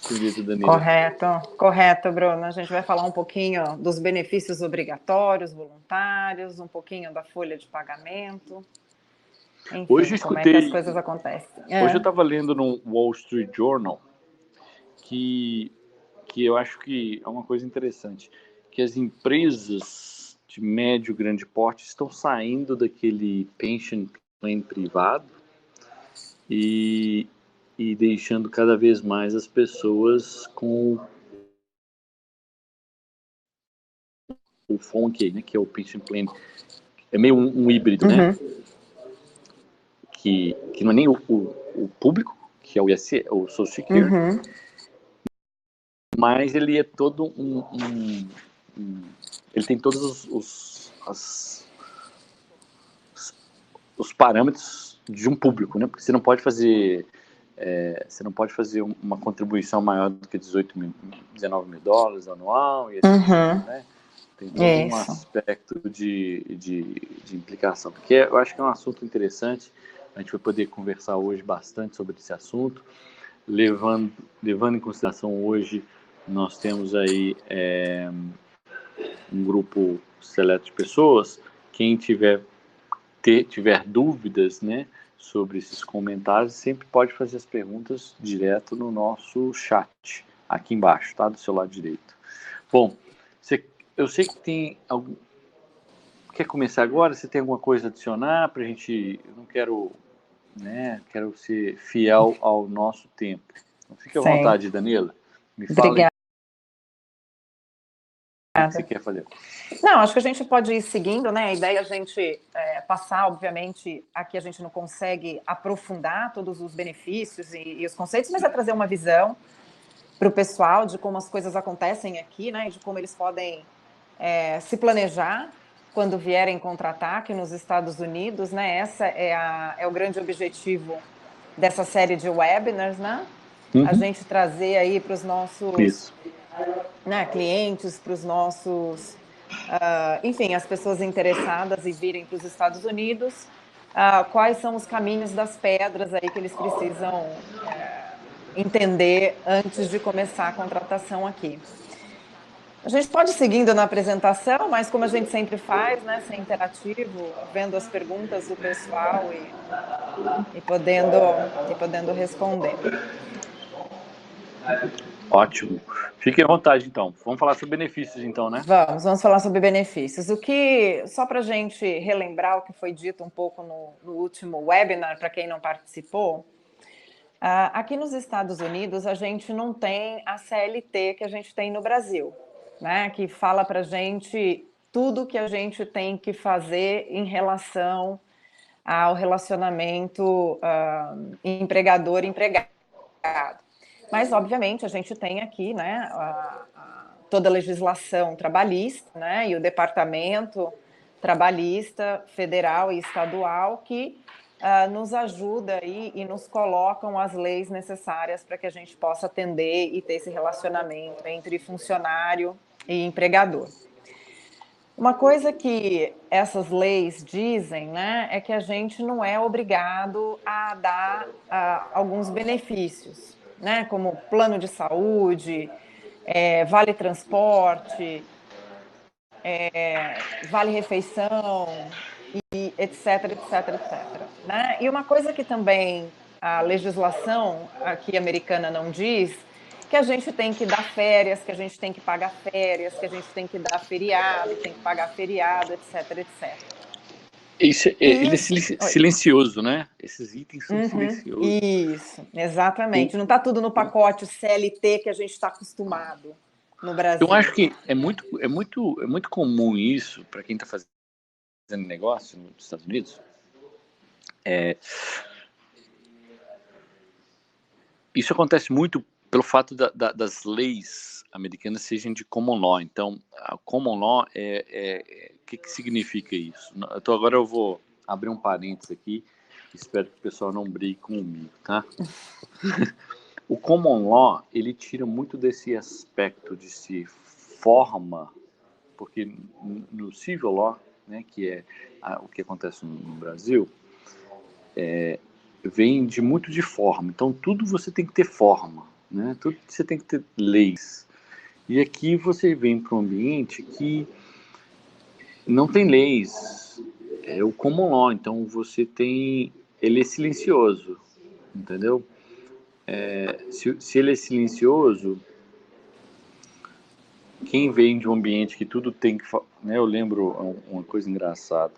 querida Danila. Correto, correto, Bruno. A gente vai falar um pouquinho dos benefícios obrigatórios, voluntários, um pouquinho da folha de pagamento, Hoje eu enfim, como é que as escutei, coisas acontecem. hoje eu estava lendo no Wall Street Journal que, que eu acho que é uma coisa interessante, que as empresas de médio e grande porte estão saindo daquele pension plan privado e, e deixando cada vez mais as pessoas com o FONK, né, que é o pension plan, é meio um híbrido, né? Uhum, Que não é nem o público, que é o ISC, o Social Security, uhum, mas ele é todo ele tem todos os parâmetros de um público, né? Porque você não pode fazer uma contribuição maior do que 19 mil dólares anual e etc. uhum. Né? Tem todo um Isso. aspecto de implicação, porque eu acho que é um assunto interessante. A gente vai poder conversar hoje bastante sobre esse assunto, levando em consideração hoje nós temos aí um grupo seleto de pessoas. Quem tiver dúvidas, né, sobre esses comentários, sempre pode fazer as perguntas direto no nosso chat, aqui embaixo, tá? Do seu lado direito. Bom, eu sei que tem algum... Quer começar agora? Você tem alguma coisa a adicionar para a gente... Eu não quero, né, quero ser fiel ao nosso tempo. Então, fique à Sim. vontade, Danila. Me fala aí Obrigada. o que você quer fazer. Não, acho que a gente pode ir seguindo, né? A ideia é a gente passar, obviamente, aqui a gente não consegue aprofundar todos os benefícios e os conceitos, mas é trazer uma visão para o pessoal de como as coisas acontecem aqui, né? De como eles podem se planejar quando vierem contratar aqui nos Estados Unidos, né? Essa é o grande objetivo dessa série de webinars, né? A Uhum. gente trazer aí para os nossos Isso. clientes, para os nossos, enfim, as pessoas interessadas em virem para os Estados Unidos, quais são os caminhos das pedras aí que eles precisam entender antes de começar a contratação aqui. A gente pode ir seguindo na apresentação, mas como a gente sempre faz, né, ser interativo, vendo as perguntas do pessoal e podendo responder. Ótimo. Fique à vontade, então. Vamos falar sobre benefícios, então, né? Vamos falar sobre benefícios. Só para a gente relembrar o que foi dito um pouco no último webinar, para quem não participou, aqui nos Estados Unidos a gente não tem a CLT que a gente tem no Brasil, né? Que fala para a gente tudo que a gente tem que fazer em relação ao relacionamento empregador-empregado. Mas, obviamente, a gente tem aqui, né, toda a legislação trabalhista, né, e o departamento trabalhista federal e estadual que nos ajuda aí e nos colocam as leis necessárias para que a gente possa atender e ter esse relacionamento entre funcionário e empregador. Uma coisa que essas leis dizem, né, é que a gente não é obrigado a dar alguns benefícios, né, como plano de saúde, vale transporte, vale refeição, e etc, etc, etc. Né? E uma coisa que também a legislação aqui americana não diz, que a gente tem que dar férias, que a gente tem que pagar férias, que a gente tem que dar feriado, tem que pagar feriado, etc, etc. Ele é E oi. silencioso, né? Esses itens são Uhum, silenciosos. isso, O- exatamente. Não está tudo no pacote CLT que a gente está acostumado no Eu Brasil. acho que é muito comum isso para quem está fazendo negócio nos Estados Unidos. Isso acontece muito pelo fato das leis americanas sejam de common law. Então, a common law o que significa isso? Então, agora eu vou abrir um parênteses aqui. Espero que o pessoal não brigue comigo, tá? O common law, ele tira muito desse aspecto de se forma, porque no civil law, né, que é o que acontece no Brasil, vem muito de forma. Então, tudo você tem que ter forma, né? Tudo você tem que ter leis. E aqui você vem para um ambiente que não tem leis, é o common law, então você tem, ele é silencioso, entendeu? Se ele é silencioso, quem vem de um ambiente que tudo tem que, né? Eu lembro uma coisa engraçada,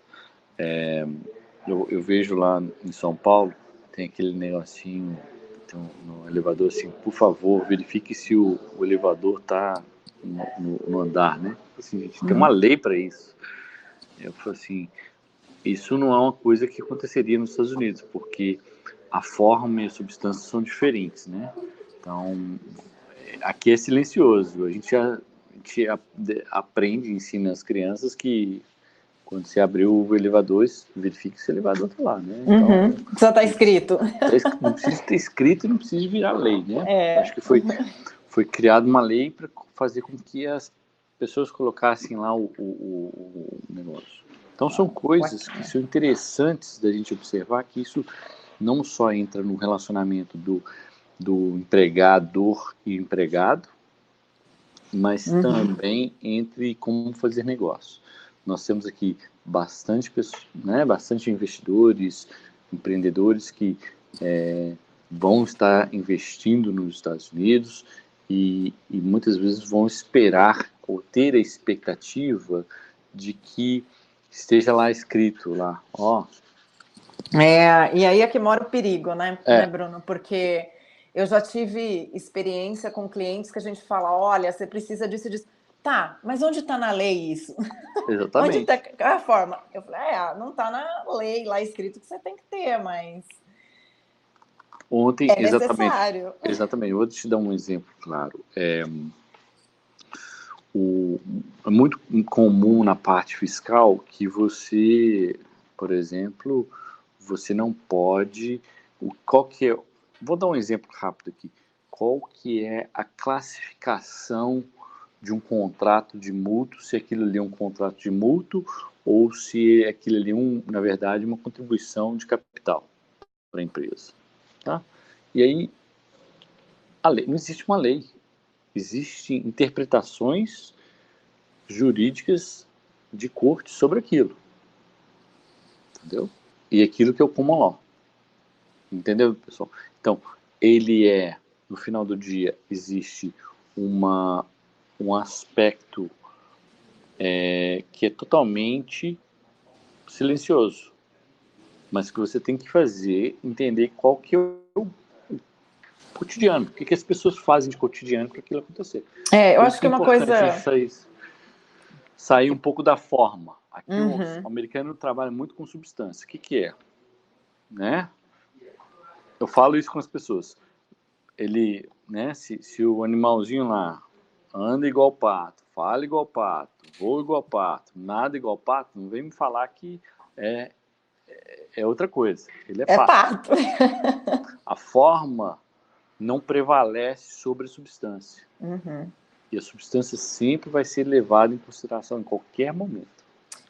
eu vejo lá em São Paulo, tem aquele negocinho, tem no elevador assim, por favor, verifique se o elevador está no andar, né? Assim, gente, tem uma lei para isso. Eu falo assim, isso não é uma coisa que aconteceria nos Estados Unidos, porque a forma e a substância são diferentes, né? Então, aqui é silencioso. A gente aprende, ensina as crianças que quando você abrir o elevador, verifique se o elevador está lá, né? Então, só está escrito. Não precisa ter escrito e não precisa virar lei, né? Acho que foi criada uma lei para fazer com que as pessoas colocassem lá o negócio. Então, são coisas que são interessantes da gente observar, que isso não só entra no relacionamento do empregador e empregado, mas também entre como fazer negócio. Nós temos aqui bastante pessoas, né, bastante investidores, empreendedores que vão estar investindo nos Estados Unidos e muitas vezes vão esperar ou ter a expectativa de que esteja lá escrito lá, ó. E aí é que mora o perigo, né, Bruno? Porque eu já tive experiência com clientes que a gente fala, olha, você precisa disso e disso. Tá, mas onde está na lei isso? Exatamente. Onde está a forma? Eu falei, não está na lei lá escrito que você tem que ter, mas ontem, é necessário. Exatamente. Eu vou te dar um exemplo claro. É muito comum na parte fiscal que você, por exemplo, você não pode. Qual que é? Vou dar um exemplo rápido aqui. Qual que é a classificação de um contrato de mútuo, se aquilo ali é um contrato de mútuo ou se aquilo ali é, na verdade, uma contribuição de capital para a empresa, tá? E aí, não existe uma lei, existem interpretações jurídicas de corte sobre aquilo, entendeu? E aquilo que é o common law, entendeu, pessoal? Então, no final do dia, existe um aspecto que é totalmente silencioso, mas que você tem que entender qual que é o cotidiano, o que as pessoas fazem de cotidiano para aquilo acontecer. Eu acho que é uma coisa... sair um pouco da forma. Aqui o americano trabalha muito com substância. O que é? Né? Eu falo isso com as pessoas. Ele, né, se o animalzinho lá anda igual pato, fala igual pato, voa igual pato, nada igual pato, não vem me falar que é outra coisa. Ele é pato. A forma não prevalece sobre a substância. E a substância sempre vai ser levada em consideração em qualquer momento.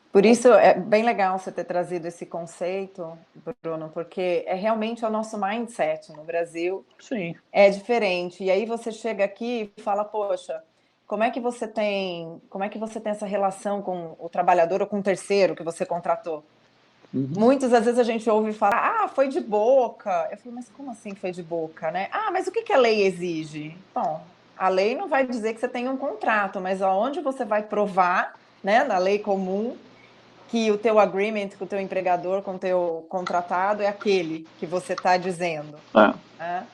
Por isso é bem legal você ter trazido esse conceito, Bruno, porque é realmente o nosso mindset no Brasil. Sim. É diferente. E aí você chega aqui e fala, poxa, como é que você tem essa relação com o trabalhador ou com o terceiro que você contratou? Muitas às vezes a gente ouve falar, foi de boca. Eu falo, mas como assim foi de boca, né? Mas o que a lei exige? Bom, a lei não vai dizer que você tem um contrato, mas aonde você vai provar, né, na lei comum, que o teu agreement com o teu empregador, com o teu contratado é aquele que você está dizendo. Né?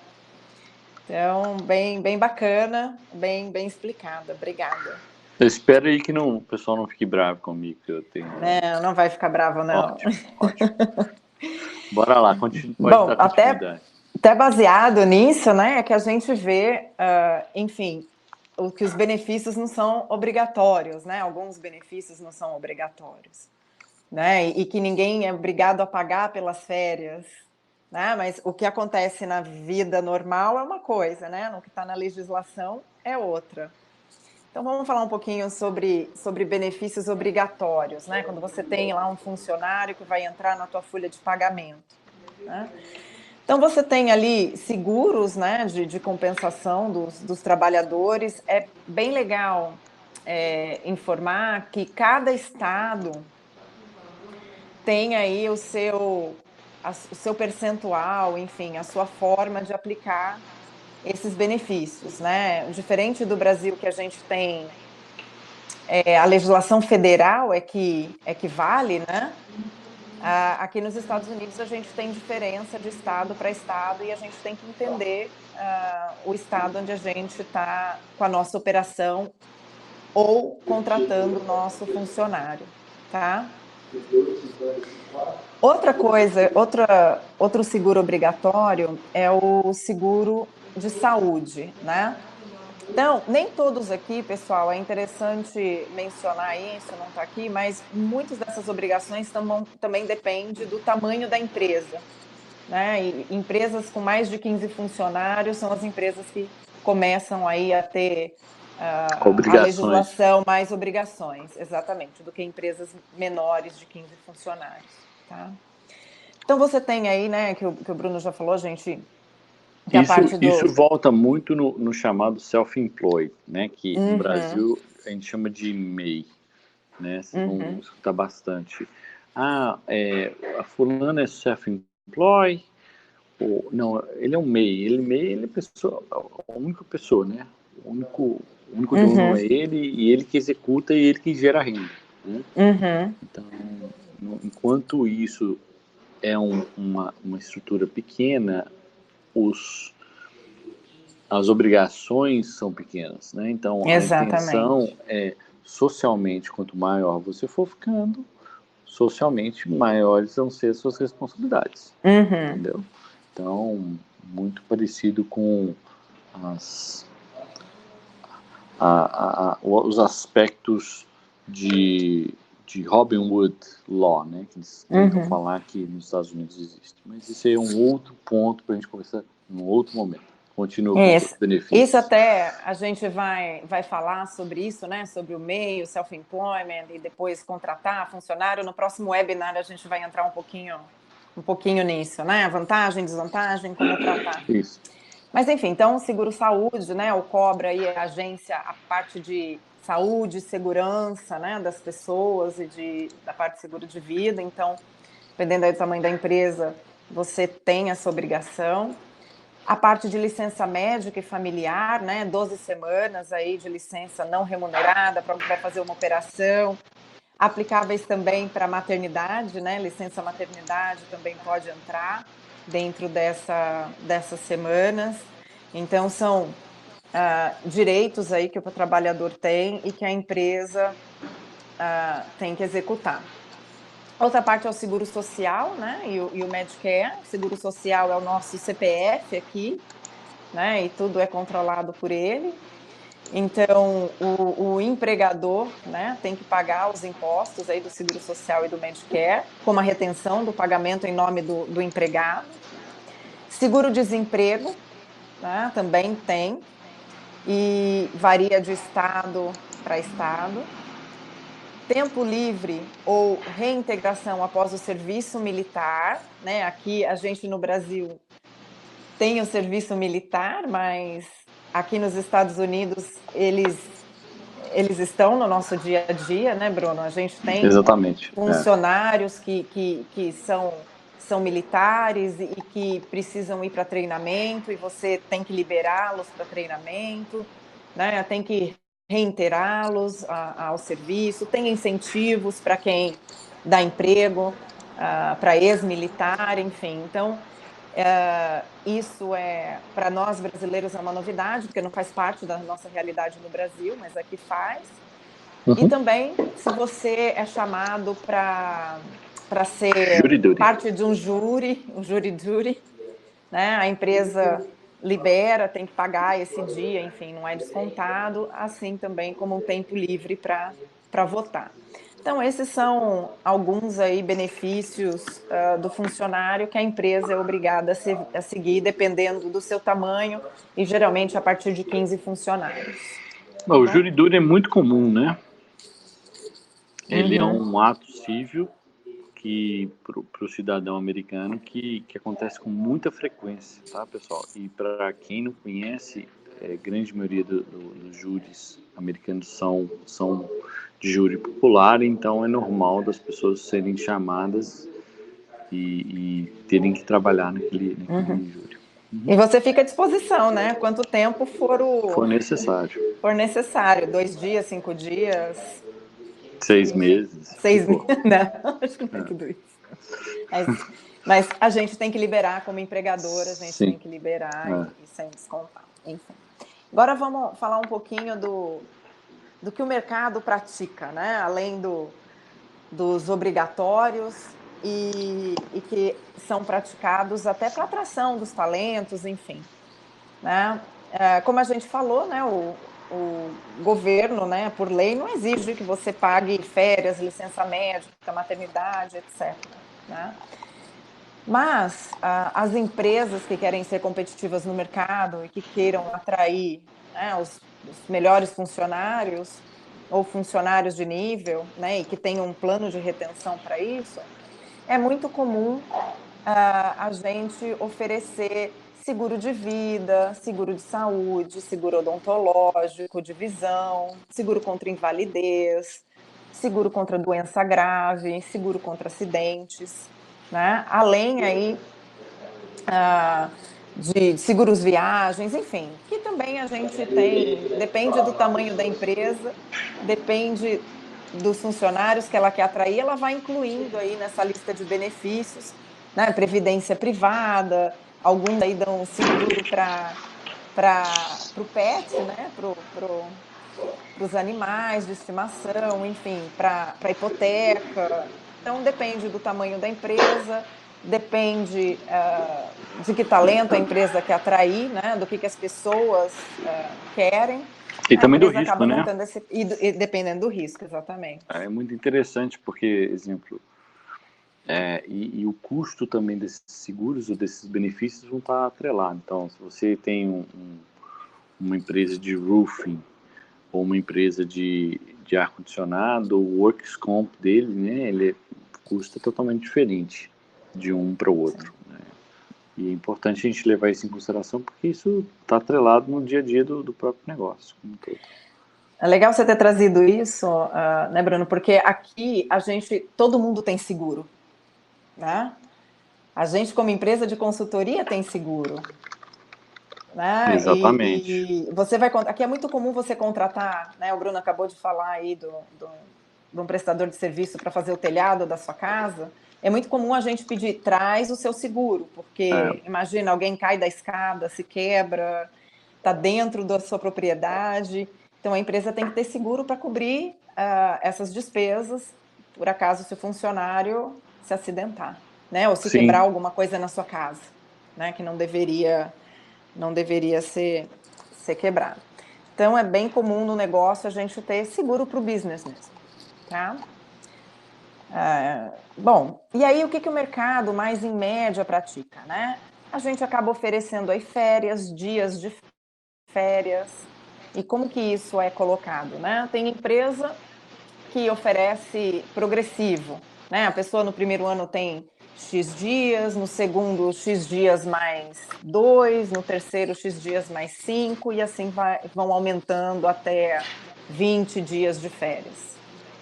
Então, bem bacana, bem explicada. Obrigada. Eu espero aí que o pessoal não fique bravo comigo, que eu tenho... Não vai ficar bravo, não. Ótimo. Bora lá, pode dar continuidade. Até baseado nisso, né, é que a gente vê, enfim, que os benefícios não são obrigatórios, né? Alguns benefícios não são obrigatórios, né? E que ninguém é obrigado a pagar pelas férias, né? Mas o que acontece na vida normal é uma coisa, né? No que está na legislação é outra. Então, vamos falar um pouquinho sobre benefícios obrigatórios, né? Quando você tem lá um funcionário que vai entrar na tua folha de pagamento, né? Então, você tem ali seguros, né, de compensação dos trabalhadores. É bem legal informar que cada estado tem aí o seu percentual, enfim, a sua forma de aplicar esses benefícios, né? Diferente do Brasil, que a gente tem a legislação federal é que vale, né? Aqui nos Estados Unidos a gente tem diferença de estado para estado e a gente tem que entender o estado onde a gente está com a nossa operação ou contratando o nosso funcionário, tá? Outra coisa, outro seguro obrigatório é o seguro de saúde, né? Então, nem todos aqui, pessoal, é interessante mencionar isso, não está aqui, mas muitas dessas obrigações também dependem do tamanho da empresa, né? E empresas com mais de 15 funcionários são as empresas que começam aí a ter a Obrigações. legislação mais obrigações, exatamente, do que empresas menores de 15 funcionários, tá? Então, você tem aí, né, que o Bruno já falou, gente, que a parte Isso do... volta muito no chamado self-employed, né? Que no Brasil a gente chama de MEI, né? Vocês vão escutar bastante. A fulana é self-employed, ou não, ele é um MEI. Ele é a única pessoa, né? O único dono é ele, e ele que executa e ele que gera renda, né? Então, enquanto isso é uma estrutura pequena, as obrigações são pequenas, né? Então, a intenção Exatamente. é, socialmente, quanto maior você for ficando, socialmente, maiores vão ser as suas responsabilidades, entendeu? Então, muito parecido com os aspectos de Robin Hood Law, né? Que eles tentam falar que nos Estados Unidos existe. Mas isso é um outro ponto para a gente conversar em um outro momento. Continua com os benefícios. Isso até a gente vai falar sobre isso, né? Sobre o MEI, o self-employment e depois contratar funcionário. No próximo webinar a gente vai entrar um pouquinho nisso, né? Vantagem, desvantagem, como tratar. Isso. Mas enfim, então seguro-saúde, né? O Cobra aí é a agência, a parte de saúde e segurança, né? Das pessoas e da parte de seguro de vida. Então, dependendo do tamanho da empresa, você tem essa obrigação. A parte de licença médica e familiar, né? 12 semanas aí de licença não remunerada para vai fazer uma operação. Aplicáveis também para maternidade, né? Licença maternidade também pode entrar dentro dessas semanas. Então, são direitos aí que o trabalhador tem e que a empresa tem que executar. Outra parte é o seguro social, né? E o Medicare. O seguro social é o nosso CPF aqui, né? E tudo é controlado por ele. Então, o empregador, né, tem que pagar os impostos aí do seguro social e do Medicare, como a retenção do pagamento em nome do empregado. Seguro-desemprego, né, também tem, e varia de estado para estado. Tempo livre ou reintegração após o serviço militar, né? Aqui a gente no Brasil tem o serviço militar, mas aqui nos Estados Unidos eles estão no nosso dia a dia, né, Bruno? A gente tem funcionários que são militares e que precisam ir para treinamento e você tem que liberá-los para treinamento, né? Tem que reiterá-los ao serviço, tem incentivos para quem dá emprego, para ex-militar, enfim. Então, isso para nós brasileiros é uma novidade, porque não faz parte da nossa realidade no Brasil, mas aqui faz. E também, se você é chamado para ser parte de um jury duty, né? A empresa libera, tem que pagar esse dia, enfim, não é descontado, assim também como um tempo livre para votar. Então, esses são alguns aí benefícios do funcionário que a empresa é obrigada a seguir, dependendo do seu tamanho, e geralmente a partir de 15 funcionários. O jury duty é muito comum, né? Ele é um ato civil que para o cidadão americano que acontece com muita frequência, tá, pessoal? E para quem não conhece, grande maioria dos júris americanos são de júri popular, então é normal das pessoas serem chamadas e terem que trabalhar naquele júri. E você fica à disposição, né? Quanto tempo For necessário. For necessário, 2 dias, 5 dias... 6 meses. 6 meses, não, acho que não é tudo isso. Mas a gente tem que liberar como empregadora, a gente tem que liberar e sem descontar. Enfim. Agora vamos falar um pouquinho do que o mercado pratica, né? Além dos obrigatórios e que são praticados até para atração dos talentos, enfim. Né? Como a gente falou, né? O governo, né, por lei, não exige que você pague férias, licença médica, maternidade, etc. Né? Mas as empresas que querem ser competitivas no mercado e que queiram atrair, né, os melhores funcionários ou funcionários de nível, né, e que tenham um plano de retenção para isso, é muito comum a gente oferecer seguro de vida, seguro de saúde, seguro odontológico, de visão, seguro contra invalidez, seguro contra doença grave, seguro contra acidentes, né? Além aí de seguros viagens, enfim, que também a gente tem, depende do tamanho da empresa, depende dos funcionários que ela quer atrair, ela vai incluindo aí nessa lista de benefícios, né? Previdência privada, alguns aí dão seguro para o pet, né? Para os animais de estimação, enfim, para hipoteca. Então, depende do tamanho da empresa, depende de que talento a empresa quer atrair, né? Do que as pessoas querem. E também do risco, né? E dependendo do risco, exatamente. É muito interessante porque, exemplo, e o custo também desses seguros ou desses benefícios vão estar atrelados. Então, se você tem uma empresa de roofing ou uma empresa de ar-condicionado, o works comp dele, né, ele custa totalmente diferente de um para o outro. Né? E é importante a gente levar isso em consideração porque isso está atrelado no dia a dia do próprio negócio como todo. É legal você ter trazido isso, né, Bruno? Porque aqui todo mundo tem seguro, né? A gente, como empresa de consultoria, tem seguro. Né? Exatamente. E você vai... Aqui é muito comum você contratar, né? O Bruno acabou de falar aí de um prestador de serviço para fazer o telhado da sua casa. É muito comum a gente pedir, traz o seu seguro, porque imagina, alguém cai da escada, se quebra, está dentro da sua propriedade. Então, a empresa tem que ter seguro para cobrir essas despesas, por acaso, se o funcionário se acidentar, né? Ou se quebrar alguma coisa na sua casa, né? Que não deveria ser quebrado. Então, é bem comum no negócio a gente ter seguro para o business mesmo, tá? Bom, e aí o que o mercado mais em média pratica, né? A gente acaba oferecendo aí férias, dias de férias, e como que isso é colocado, né? Tem empresa que oferece progressivo, né? A pessoa no primeiro ano tem X dias, no segundo X dias mais 2, no terceiro X dias mais 5, e assim vão aumentando até 20 dias de férias.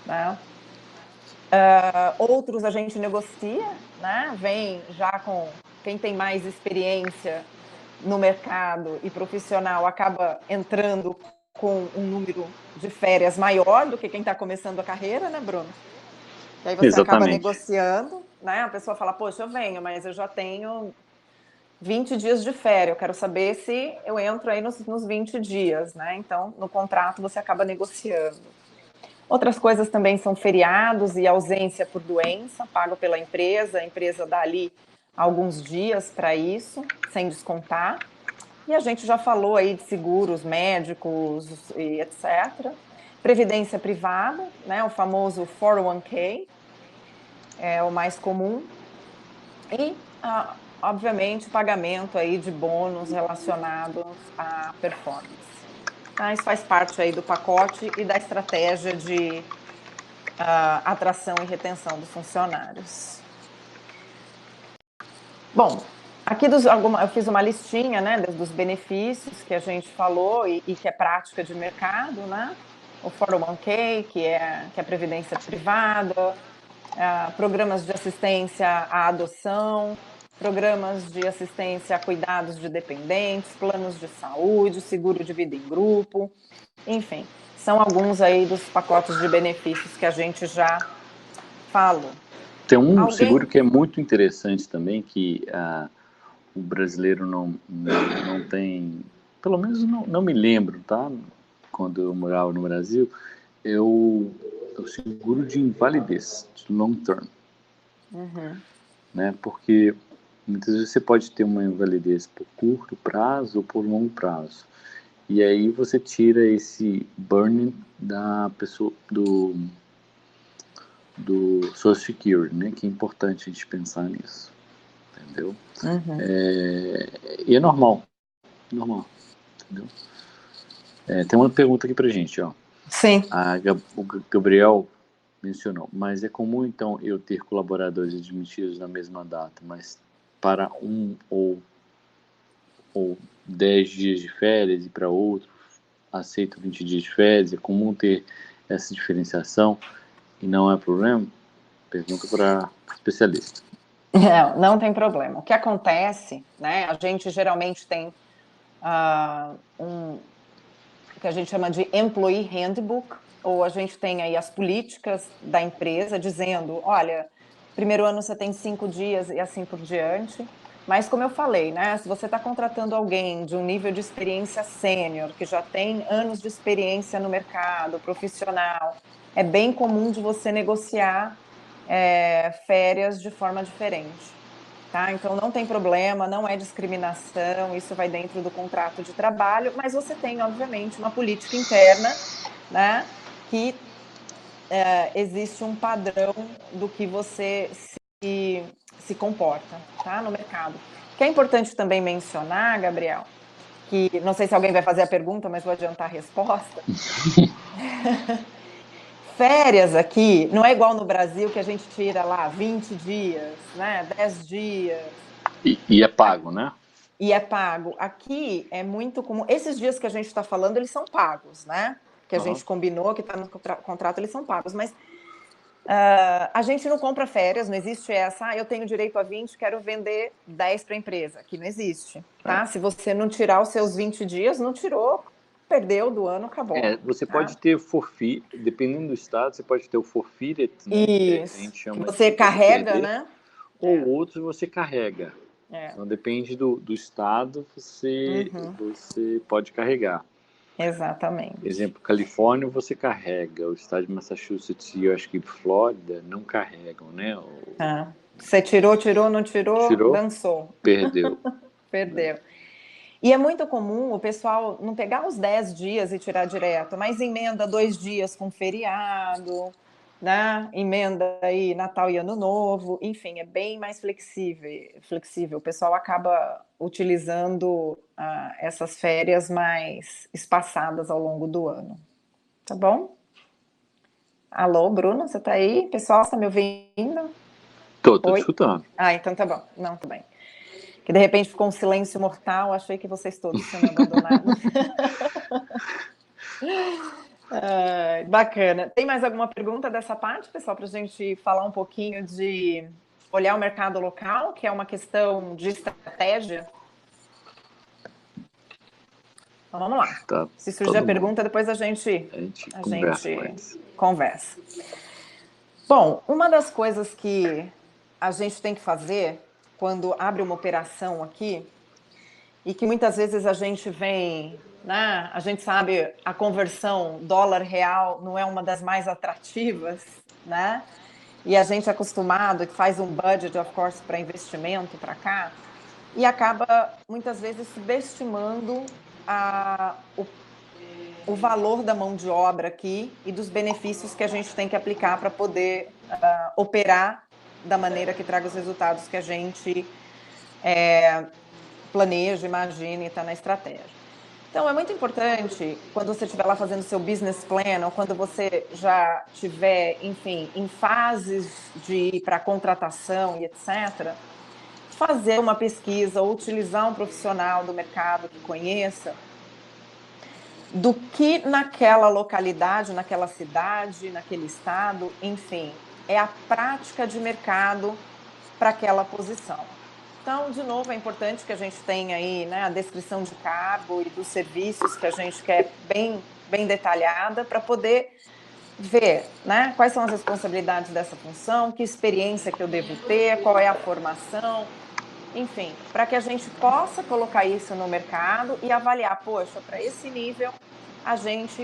Né? Outros a gente negocia, né? Vem já com quem tem mais experiência no mercado e profissional, acaba entrando com um número de férias maior do que quem está começando a carreira, né, Bruno? E aí você acaba negociando, né? A pessoa fala, poxa, eu venho, mas eu já tenho 20 dias de férias, eu quero saber se eu entro aí nos 20 dias, né? Então, no contrato você acaba negociando. Outras coisas também são feriados e ausência por doença, pago pela empresa, a empresa dá ali alguns dias para isso, sem descontar. E a gente já falou aí de seguros médicos e etc. Previdência privada, né, o famoso 401k, é o mais comum. E, obviamente, pagamento aí de bônus relacionados à performance. Isso faz parte aí do pacote e da estratégia de atração e retenção dos funcionários. Bom, aqui eu fiz uma listinha, né, dos benefícios que a gente falou e que é prática de mercado, né? O 401k, que é a previdência privada, programas de assistência à adoção, programas de assistência a cuidados de dependentes, planos de saúde, seguro de vida em grupo, enfim, são alguns aí dos pacotes de benefícios que a gente já falou. Tem um seguro que é muito interessante também, que o brasileiro não tem, pelo menos não me lembro, tá? Quando eu morava no Brasil, é o seguro de invalidez, de long term. Né? Porque muitas vezes você pode ter uma invalidez por curto prazo ou por longo prazo. E aí você tira esse burden da pessoa, do Social Security, né? Que é importante a gente pensar nisso. Entendeu? E é normal, entendeu? Tem uma pergunta aqui pra gente, ó. Sim. O Gabriel mencionou, mas é comum então eu ter colaboradores admitidos na mesma data, mas para um ou 10 dias de férias e para outro aceito 20 dias de férias, é comum ter essa diferenciação e não é problema? Pergunta para especialista. Não tem problema. O que acontece, né? A gente geralmente tem o que a gente chama de Employee Handbook, ou a gente tem aí as políticas da empresa dizendo, olha, primeiro ano você tem 5 dias e assim por diante. Mas como eu falei, né? Se você está contratando alguém de um nível de experiência sênior, que já tem anos de experiência no mercado, profissional, é bem comum de você negociar férias de forma diferente. Tá? Então não tem problema, não é discriminação, isso vai dentro do contrato de trabalho, mas você tem, obviamente, uma política interna, né, que existe um padrão do que você se comporta, tá, no mercado. O que é importante também mencionar, Gabriel, que não sei se alguém vai fazer a pergunta, mas vou adiantar a resposta. Férias aqui não é igual no Brasil, que a gente tira lá 20 dias, né, 10 dias. E é pago, né? E é pago. Aqui é muito comum. Esses dias que a gente está falando, eles são pagos, né? Que a gente combinou, que está no contrato, eles são pagos. Mas a gente não compra férias, não existe essa. Eu tenho direito a 20, quero vender 10 para a empresa. Que não existe, tá? Se você não tirar os seus 20 dias, não tirou, perdeu do ano, acabou. Você tá? pode ter forfeit, dependendo do estado, você pode ter o forfeited, né? Isso. Que a gente Que chama você de carrega, perder, né? ou outros você carrega. É. Então depende do estado, você pode carregar. Exatamente. Exemplo, Califórnia você carrega, o estado de Massachusetts e eu acho que Flórida não carregam, né? Você tirou, não tirou, dançou. Perdeu. Perdeu. E é muito comum o pessoal não pegar os 10 dias e tirar direto, mas emenda 2 dias com feriado, né? Emenda aí Natal e Ano Novo, enfim, é bem mais flexível. O pessoal acaba utilizando essas férias mais espaçadas ao longo do ano. Tá bom? Alô, Bruno, você tá aí? Pessoal, está me ouvindo? Tô escutando. Então tá bom. Não, tudo bem. Que de repente ficou um silêncio mortal, achei que vocês todos tinham me abandonado. Bacana. Tem mais alguma pergunta dessa parte, pessoal, para a gente falar um pouquinho de olhar o mercado local, que é uma questão de estratégia? Então vamos lá. Se surgir a pergunta, depois a gente conversa. Bom, uma das coisas que a gente tem que fazer quando abre uma operação aqui, e que muitas vezes a gente vem, né? A gente sabe a conversão dólar-real não é uma das mais atrativas, né? E a gente é acostumado, que faz um budget, of course, para investimento para cá, e acaba muitas vezes subestimando o valor da mão de obra aqui e dos benefícios que a gente tem que aplicar para poder operar da maneira que traga os resultados que a gente planeja, imagina e está na estratégia. Então, é muito importante, quando você estiver lá fazendo seu business plan, ou quando você já estiver, enfim, em fases de ir para contratação e etc., fazer uma pesquisa ou utilizar um profissional do mercado que conheça do que naquela localidade, naquela cidade, naquele estado, enfim, é a prática de mercado para aquela posição. Então, de novo, é importante que a gente tenha aí, né, a descrição de cargo e dos serviços que a gente quer bem detalhada para poder ver, né, quais são as responsabilidades dessa função, que experiência que eu devo ter, qual é a formação, enfim, para que a gente possa colocar isso no mercado e avaliar, poxa, para esse nível,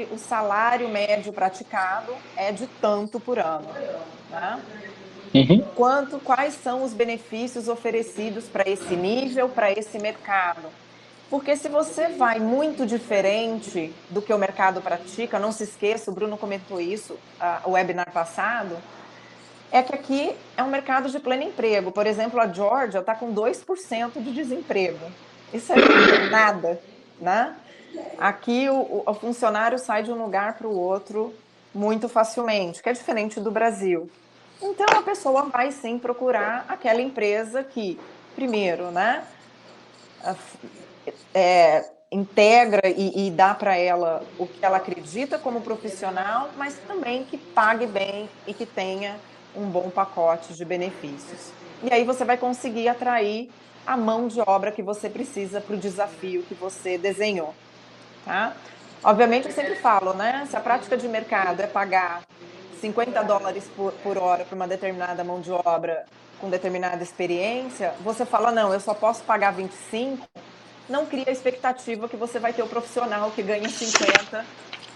o salário médio praticado é de tanto por ano, né? Uhum. Quais são os benefícios oferecidos para esse nível, para esse mercado? Porque se você vai muito diferente do que o mercado pratica, não se esqueça, o Bruno comentou isso no webinar passado, é que aqui é um mercado de pleno emprego. Por exemplo, a Georgia está com 2% de desemprego. Isso é nada, né? Aqui o funcionário sai de um lugar para o outro muito facilmente, que é diferente do Brasil. Então a pessoa vai sim procurar aquela empresa que, primeiro, né, integra e dá para ela o que ela acredita como profissional, mas também que pague bem e que tenha um bom pacote de benefícios. E aí você vai conseguir atrair a mão de obra que você precisa para o desafio que você desenhou, tá? Obviamente, eu sempre falo, né? Se a prática de mercado é pagar US$ 50 por hora para uma determinada mão de obra com determinada experiência, você fala, não, eu só posso pagar 25, não cria a expectativa que você vai ter o profissional que ganha 50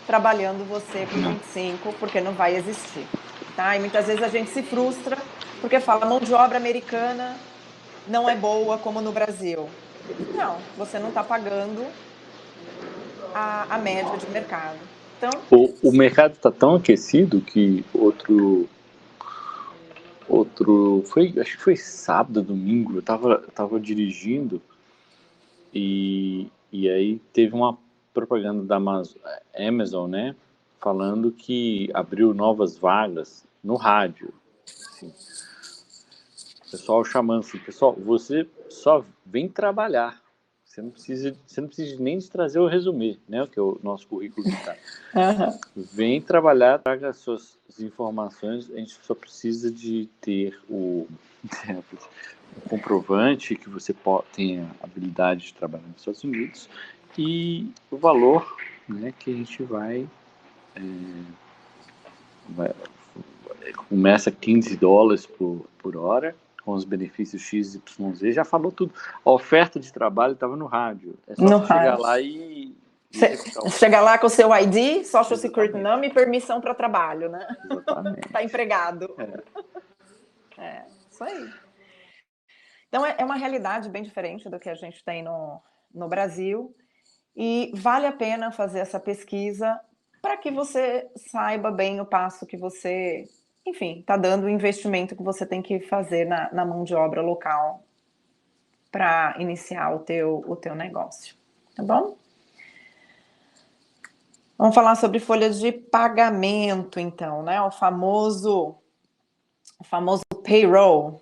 trabalhando você por 25, porque não vai existir. Tá? E muitas vezes a gente se frustra porque fala, mão de obra americana não é boa como no Brasil. Não, você não está pagando a média de mercado. Então, O mercado está tão aquecido que acho que foi sábado, domingo, eu tava dirigindo e aí teve uma propaganda da Amazon, né, falando que abriu novas vagas no rádio, assim, o pessoal chamando assim, pessoal, você só vem trabalhar, você não precisa nem de trazer o resumê, né, que é o nosso currículo vital. Vem trabalhar, traga as suas informações, a gente só precisa de ter o comprovante que você tenha habilidade de trabalhar nos Estados Unidos e o valor, né, que a gente vai começa $15 por hora, com os benefícios XYZ, já falou tudo. A oferta de trabalho estava no rádio. É só você chegar lá e chegar lá com o seu ID, Social Security Number e permissão para trabalho, né? Exatamente. Tá empregado. Isso aí. Então, é uma realidade bem diferente do que a gente tem no Brasil e vale a pena fazer essa pesquisa para que você saiba bem o passo que você, enfim, está dando o investimento que você tem que fazer na mão de obra local para iniciar o teu negócio, tá bom? Vamos falar sobre folhas de pagamento, então, né? O famoso payroll.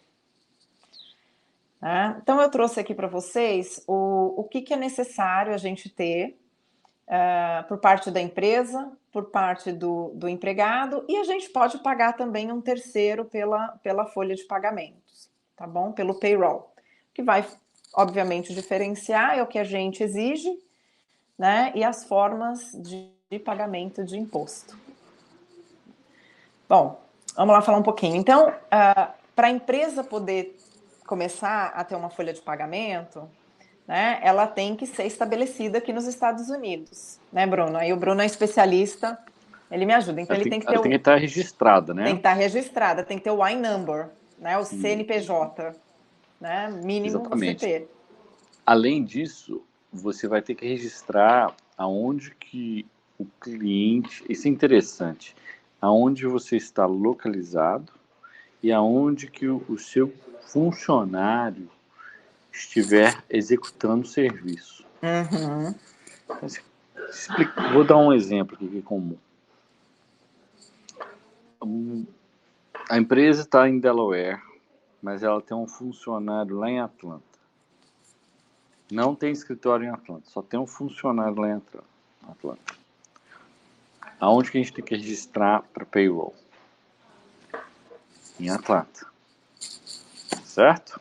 Né? Então, eu trouxe aqui para vocês o que é necessário a gente ter por parte da empresa, por parte do empregado, e a gente pode pagar também um terceiro pela folha de pagamentos, tá bom? Pelo payroll, que vai, obviamente, diferenciar é o que a gente exige, né? E as formas de pagamento de imposto. Bom, vamos lá falar um pouquinho. Então, para a empresa poder começar a ter uma folha de pagamento, né, ela tem que ser estabelecida aqui nos Estados Unidos, né, Bruno? Aí o Bruno é especialista, ele me ajuda. Então, tem que estar registrada, né? Tem que estar registrada, tem que ter o I number, né, o CNPJ, né, mínimo você Exatamente. ter. Além disso, você vai ter que registrar aonde que o cliente, isso é interessante, aonde você está localizado e aonde que o seu funcionário estiver executando o serviço. Uhum. Vou dar um exemplo aqui que é comum. A empresa está em Delaware, mas ela tem um funcionário lá em Atlanta. Não tem escritório em Atlanta, só tem um funcionário lá em Atlanta. Aonde que a gente tem que registrar para payroll? Em Atlanta. Certo?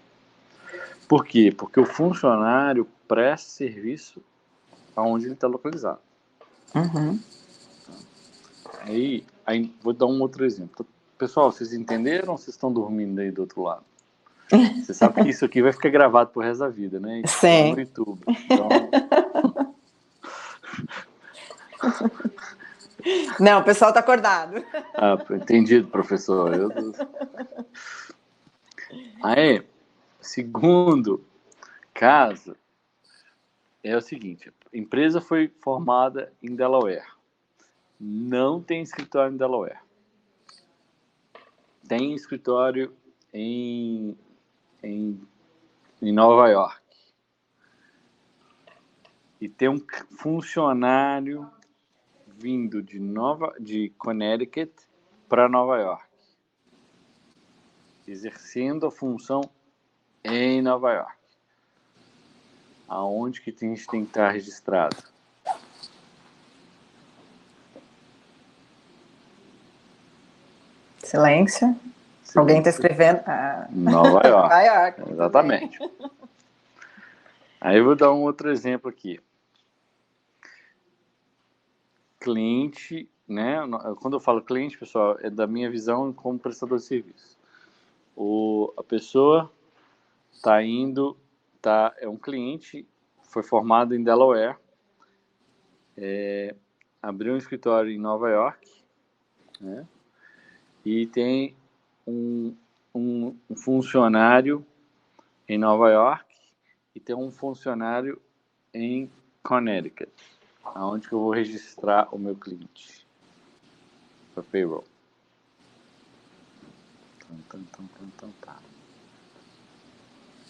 Por quê? Porque o funcionário presta serviço aonde ele está localizado. Uhum. Aí vou dar um outro exemplo. Pessoal, vocês entenderam ou vocês estão dormindo aí do outro lado? Você sabe que isso aqui vai ficar gravado pro resto da vida, né? Sim. No YouTube. Então... Não, o pessoal está acordado. Entendido, professor. Aí, segundo caso, é o seguinte: a empresa foi formada em Delaware. Não tem escritório em Delaware. Tem escritório em Nova York. E tem um funcionário vindo de Connecticut para Nova York, exercendo a função em Nova York. Aonde que a gente tem que estar registrado? Silêncio. Alguém está escrevendo? Nova York. Nova York. Exatamente. Aí eu vou dar um outro exemplo aqui. Cliente, né? Quando eu falo cliente, pessoal, é da minha visão como prestador de serviço. A pessoa é um cliente, foi formado em Delaware, abriu um escritório em Nova York, né? E tem um funcionário em Nova York e tem um funcionário em Connecticut, aonde que eu vou registrar o meu cliente para payroll.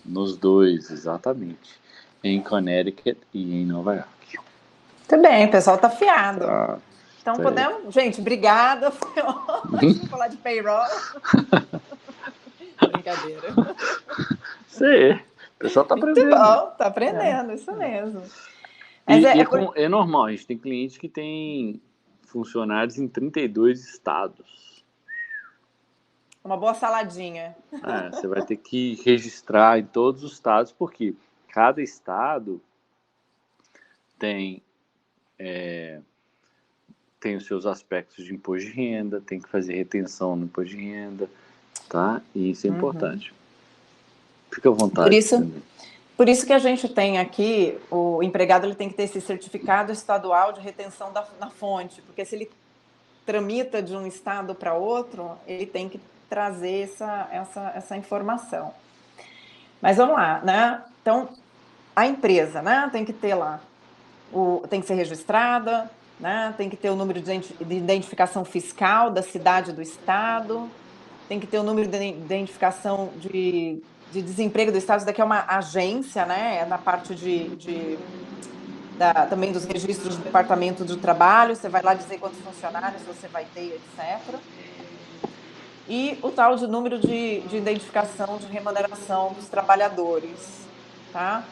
Nos dois, exatamente. Em Connecticut e em Nova York. Muito bem, o pessoal está afiado. Tá. Então podemos... Gente, obrigada. Foi ótimo falar de payroll. Brincadeira. Sim, o pessoal está aprendendo. Muito bom, está aprendendo, isso mesmo. Mas é normal, a gente tem clientes que têm funcionários em 32 estados. Uma boa saladinha. Você vai ter que registrar em todos os estados, porque cada estado tem os seus aspectos de imposto de renda, tem que fazer retenção no imposto de renda, tá? E isso é importante. Fica à vontade. Por isso que a gente tem aqui, o empregado ele tem que ter esse certificado estadual de retenção na fonte, porque se ele tramita de um estado para outro, ele tem que trazer essa informação. Mas vamos lá, né? Então, a empresa, né, tem que ter lá, tem que ser registrada, né, tem que ter o número de identificação fiscal da cidade do estado, tem que ter o número de identificação de desemprego do estado. Isso daqui é uma agência, né, é na parte também dos registros do Departamento do Trabalho, você vai lá dizer quantos funcionários você vai ter, etc. E o tal de número de identificação de remuneração dos trabalhadores, tá?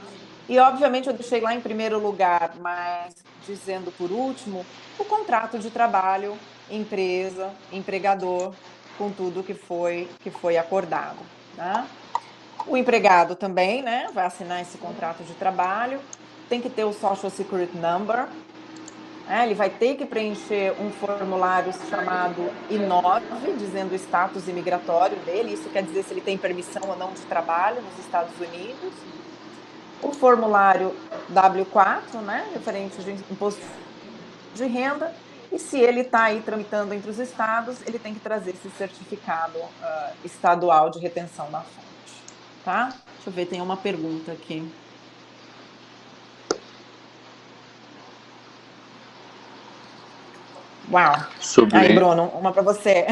E, obviamente, eu deixei lá em primeiro lugar, mas dizendo por último, o contrato de trabalho, empresa, empregador, com tudo que foi acordado, tá? O empregado também, né, vai assinar esse contrato de trabalho, tem que ter o Social Security Number, ele vai ter que preencher um formulário chamado I-9, dizendo o status imigratório dele, isso quer dizer se ele tem permissão ou não de trabalho nos Estados Unidos. O formulário W4, né, referente de imposto de renda, e se ele está aí tramitando entre os estados, ele tem que trazer esse certificado estadual de retenção na fonte, tá? Deixa eu ver, tem uma pergunta aqui. Uau! Aí, Bruno, uma para você.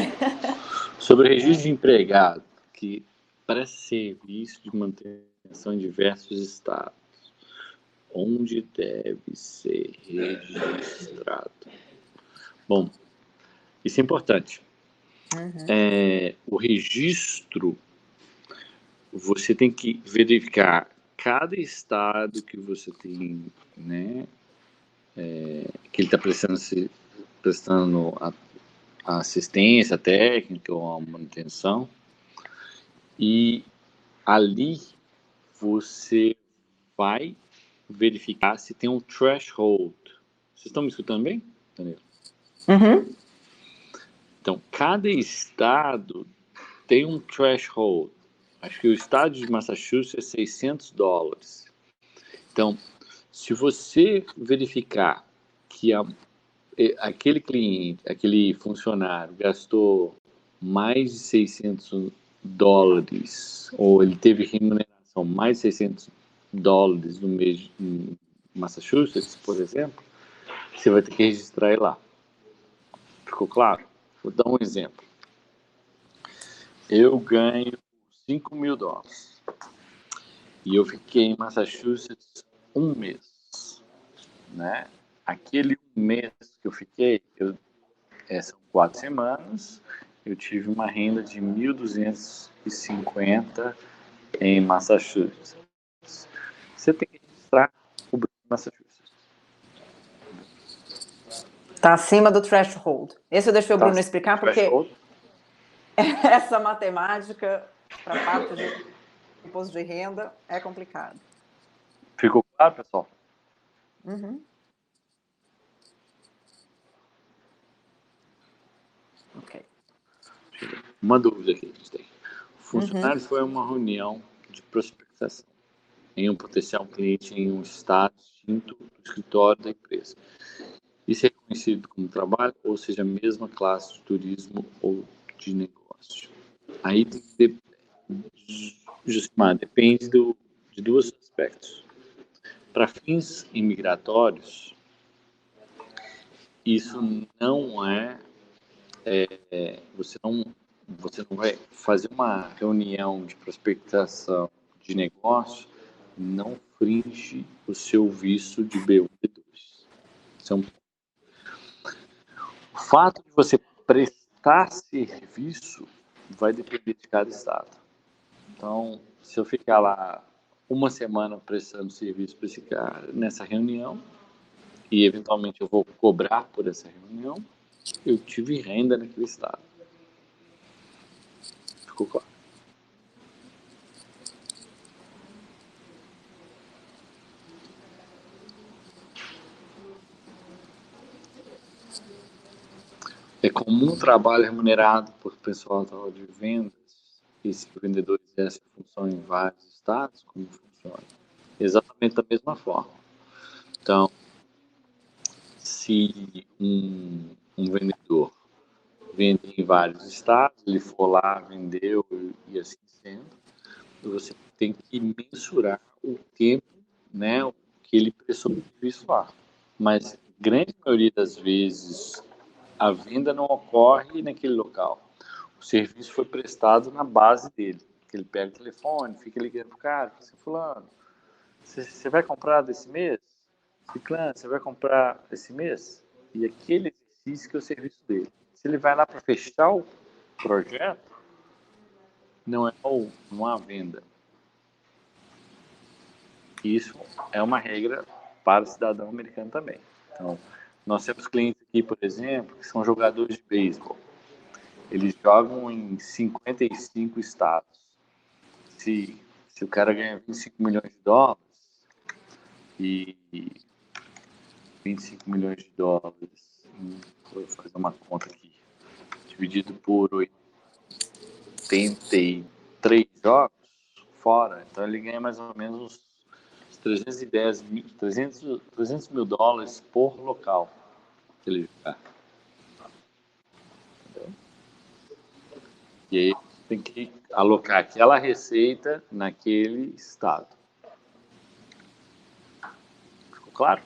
Sobre o registro de empregado, que presta serviço de manutenção em diversos estados, onde deve ser registrado. Bom, isso é importante. O registro você tem que verificar cada estado que você tem, né, que ele está prestando a assistência técnica ou a manutenção, e ali você vai verificar se tem um threshold. Vocês estão me escutando bem, Danilo? Uhum. Então, cada estado tem um threshold. Acho que o estado de Massachusetts é $600. Então, se você verificar que aquele cliente, aquele funcionário gastou mais de $600, ou ele teve remuneração mais de $600 no mês em Massachusetts, por exemplo, você vai ter que registrar ele lá. Ficou claro? Vou dar um exemplo. Eu ganho $5.000 e eu fiquei em Massachusetts um mês, né? Aquele mês que eu fiquei, são 4 semanas, eu tive uma renda de 1.250 em Massachusetts. Você tem que registrar o Bruno em Massachusetts. Está acima do threshold. Esse eu deixei o Bruno explicar, porque essa matemática para parte de imposto de renda é complicado. Ficou claro, pessoal? Uhum. Ok. Uma dúvida que a gente tem. O funcionário foi a uma reunião de prospectação em um potencial cliente em um estado distinto do escritório da empresa. Isso é reconhecido como trabalho, ou seja, a mesma classe de turismo ou de negócio. Aí Justimar, depende de dois aspectos. Para fins imigratórios, isso não você não vai fazer uma reunião de prospectação de negócio, não fringe o seu visto de B1-B2. O fato de você prestar serviço vai depender de cada estado. Então, se eu ficar lá uma semana prestando serviço para esse cara nessa reunião, e eventualmente eu vou cobrar por essa reunião, eu tive renda naquele estado. Ficou claro? É comum o trabalho remunerado por pessoal de vendas, e se o vendedor exerce função em vários estados, como funciona? Exatamente da mesma forma. Então, se um vendedor vende em vários estados, ele for lá, vendeu e assim sendo, você tem que mensurar o tempo, né, que ele prestou o serviço lá. Mas, grande maioria das vezes, a venda não ocorre naquele local. O serviço foi prestado na base dele. Ele pega o telefone, fica ligando para o cara, fala assim, fulano, você vai comprar desse mês? Ciclano, você vai comprar esse mês? E aquele exercício que é o serviço dele. Se ele vai lá para fechar o projeto, não é uma venda. Isso é uma regra para o cidadão americano também. Então, nós temos clientes aqui, por exemplo, que são jogadores de beisebol. Eles jogam em 55 estados. Se o cara ganha $25 milhões e 25 milhões de dólares, vou fazer uma conta aqui, dividido por 83 jogos fora, então ele ganha mais ou menos uns 300 mil dólares por local que ele jogar. Entendeu? E aí tem que alocar aquela receita naquele estado. Ficou claro?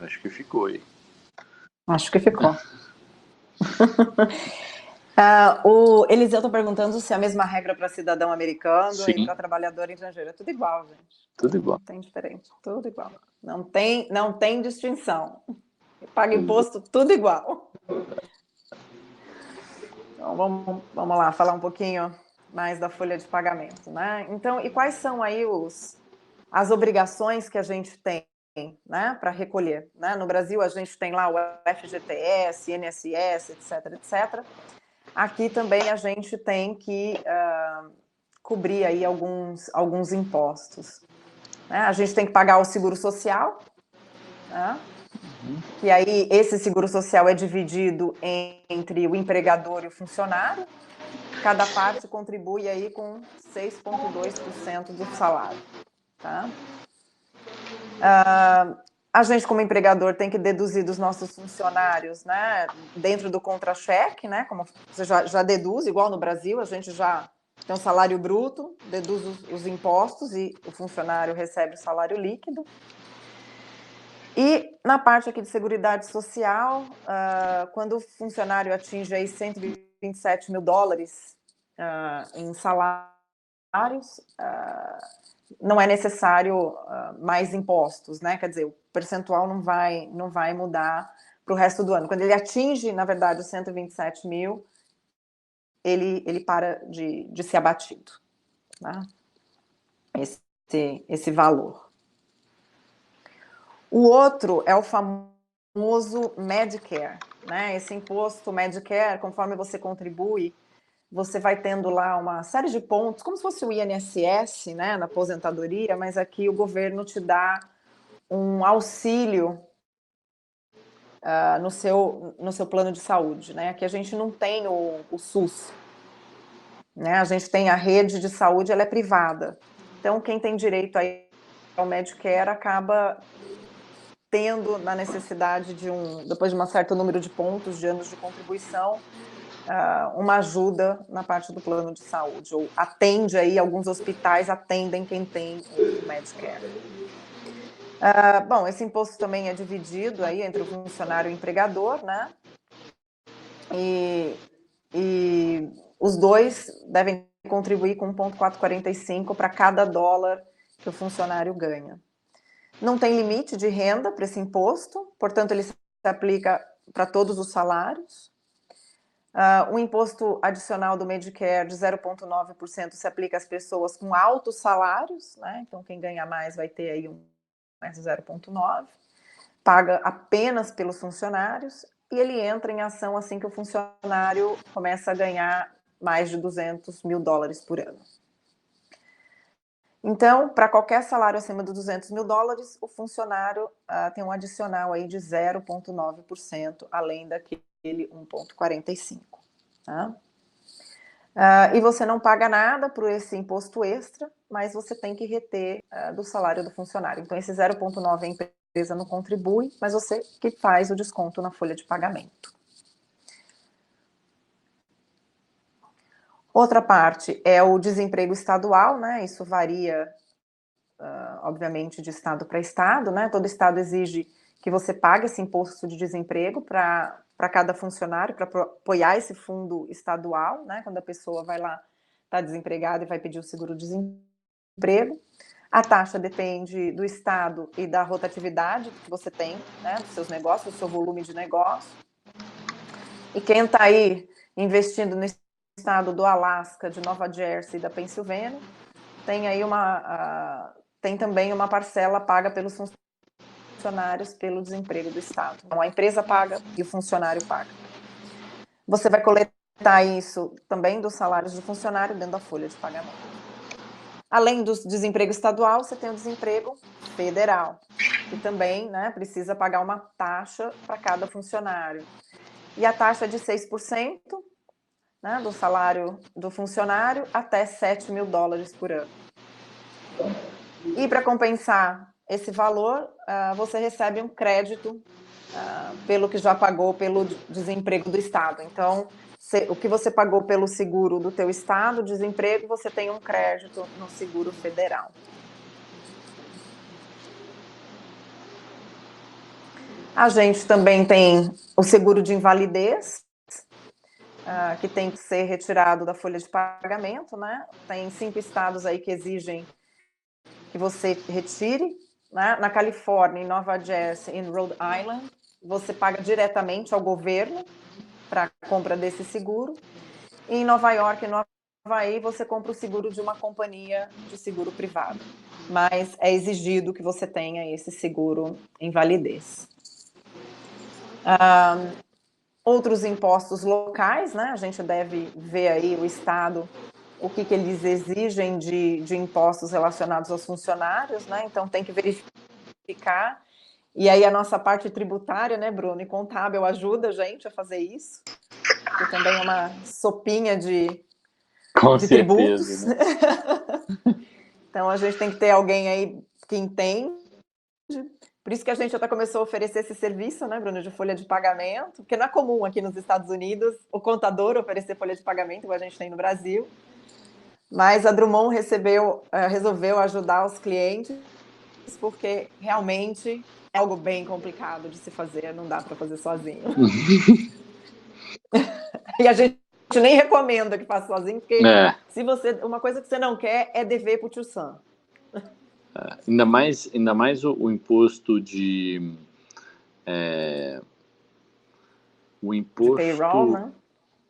Acho que ficou aí. Acho que ficou. O Eliseu está perguntando se é a mesma regra para cidadão americano Sim. E para trabalhador estrangeiro. É tudo igual, gente. Tudo igual. Não tem diferente, tudo igual. Não tem distinção. Paga imposto, tudo igual. Então, vamos lá, falar um pouquinho mais da folha de pagamento, né? Então, e quais são aí as obrigações que a gente tem, né, para recolher, né? No Brasil, a gente tem lá o FGTS, INSS, etc, etc. Aqui também a gente tem que cobrir aí alguns impostos, né? A gente tem que pagar o seguro social, né? Que aí esse seguro social é dividido entre o empregador e o funcionário. Cada parte contribui aí com 6,2% do salário, tá? A gente, como empregador, tem que deduzir dos nossos funcionários, né, dentro do contra-cheque, né, como você já deduz, igual no Brasil, a gente já tem um salário bruto, deduz os impostos e o funcionário recebe o salário líquido. E na parte aqui de Seguridade Social, quando o funcionário atinge aí 127 mil dólares em salários, não é necessário mais impostos, né? Quer dizer, o percentual não vai mudar para o resto do ano. Quando ele atinge, na verdade, os 127 mil, ele para de ser abatido, né? Esse valor. O outro é o famoso Medicare, né? Esse imposto Medicare, conforme você contribui, você vai tendo lá uma série de pontos, como se fosse o INSS, né, na aposentadoria, mas aqui o governo te dá um auxílio no seu plano de saúde, né? Aqui a gente não tem o SUS, né? A gente tem a rede de saúde, ela é privada. Então, quem tem direito aí ao Medicare acaba tendo na necessidade depois de um certo número de pontos, de anos de contribuição, uma ajuda na parte do plano de saúde, ou atende aí, alguns hospitais atendem quem tem o Medicare. Bom, esse imposto também é dividido aí entre o funcionário e o empregador, né? E os dois devem contribuir com 1,445 para cada dólar que o funcionário ganha. Não tem limite de renda para esse imposto, portanto, ele se aplica para todos os salários. O imposto adicional do Medicare de 0,9% se aplica às pessoas com altos salários, né? Então, quem ganha mais vai ter aí mais 0,9%. Paga apenas pelos funcionários e ele entra em ação assim que o funcionário começa a ganhar mais de 200 mil dólares por ano. Então, para qualquer salário acima de 200 mil dólares, o funcionário tem um adicional aí de 0,9%, além daquele 1,45%. Tá? E você não paga nada por esse imposto extra, mas você tem que reter do salário do funcionário. Então, esse 0,9% a empresa não contribui, mas você que faz o desconto na folha de pagamento. Outra parte é o desemprego estadual, né? Isso varia, obviamente, de estado para estado, né? Todo estado exige que você pague esse imposto de desemprego para cada funcionário, para apoiar esse fundo estadual, né? Quando a pessoa vai lá, está desempregada e vai pedir o seguro-desemprego. A taxa depende do estado e da rotatividade que você tem, né? Dos seus negócios, do seu volume de negócio. E quem está aí investindo no estado do Alasca, de Nova Jersey e da Pensilvânia, tem aí tem também uma parcela paga pelos funcionários pelo desemprego do estado. Então, a empresa paga e o funcionário paga. Você vai coletar isso também dos salários do funcionário dentro da folha de pagamento. Além do desemprego estadual, você tem o desemprego federal, que também, né, precisa pagar uma taxa para cada funcionário. E a taxa é de 6%, né, do salário do funcionário até 7 mil dólares por ano. E para compensar esse valor, você recebe um crédito pelo que já pagou pelo desemprego do estado. Então, o que você pagou pelo seguro do teu estado, desemprego, você tem um crédito no seguro federal. A gente também tem o seguro de invalidez, que tem que ser retirado da folha de pagamento, né? Tem 5 estados aí que exigem que você retire, né? Na Califórnia, em Nova Jersey e em Rhode Island, você paga diretamente ao governo para a compra desse seguro. E em Nova York e no Havaí, você compra o seguro de uma companhia de seguro privado. Mas é exigido que você tenha esse seguro em validez. Outros impostos locais, né? A gente deve ver aí o Estado, o que eles exigem de impostos relacionados aos funcionários, né? Então tem que verificar. E aí a nossa parte tributária, né, Bruno, e contábil ajuda a gente a fazer isso, que também é uma sopinha de Com tributos. certeza, né? Então a gente tem que ter alguém aí que entende. Por isso que a gente até começou a oferecer esse serviço, né, Bruno, de folha de pagamento, porque não é comum aqui nos Estados Unidos o contador oferecer folha de pagamento, igual a gente tem no Brasil. Mas a Drummond resolveu ajudar os clientes, porque realmente é algo bem complicado de se fazer, não dá para fazer sozinho. E a gente nem recomenda que faça sozinho, porque se uma coisa que você não quer é dever para o tio Sam. Ainda mais o imposto de... o imposto... De payroll, né?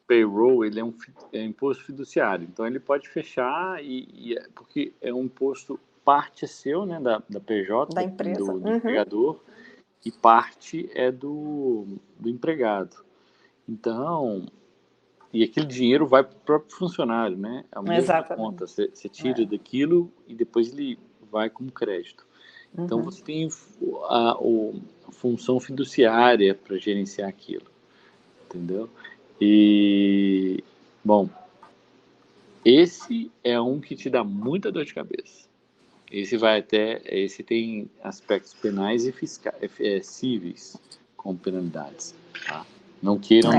Payroll, ele é um imposto fiduciário. Então, ele pode fechar, porque é um imposto, parte é seu, né, da PJ, da empresa, do empregador, e parte é do empregado. Então, e aquele dinheiro vai para o próprio funcionário, né? É a mesma conta. Você tira daquilo e depois ele vai como crédito. Então, você tem a função fiduciária para gerenciar aquilo, entendeu? E, bom, esse é um que te dá muita dor de cabeça. Esse tem aspectos penais e fiscais, cíveis, como penalidades, tá? Não queiram...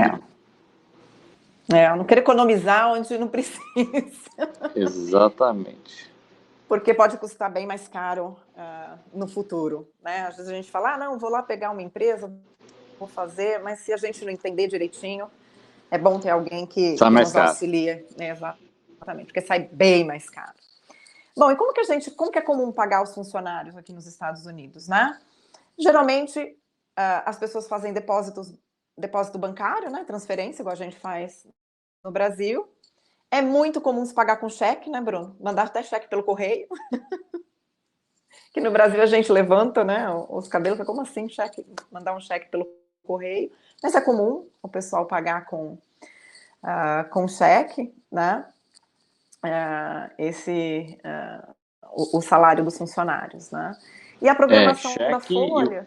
não quero economizar onde não precisa. Exatamente. Porque pode custar bem mais caro no futuro, né? Às vezes a gente fala, não, vou lá pegar uma empresa, vou fazer, mas se a gente não entender direitinho, é bom ter alguém que nos auxilia. Exatamente, porque sai bem mais caro. Bom, e como que é comum pagar os funcionários aqui nos Estados Unidos, né? Geralmente, as pessoas fazem depósito bancário, né? Transferência, igual a gente faz no Brasil. É muito comum se pagar com cheque, né, Bruno? Mandar até cheque pelo correio. Que no Brasil a gente levanta, né, os cabelos, como assim, mandar um cheque pelo correio? Mas é comum o pessoal pagar com cheque, né? O salário dos funcionários, né? E a programação da folha...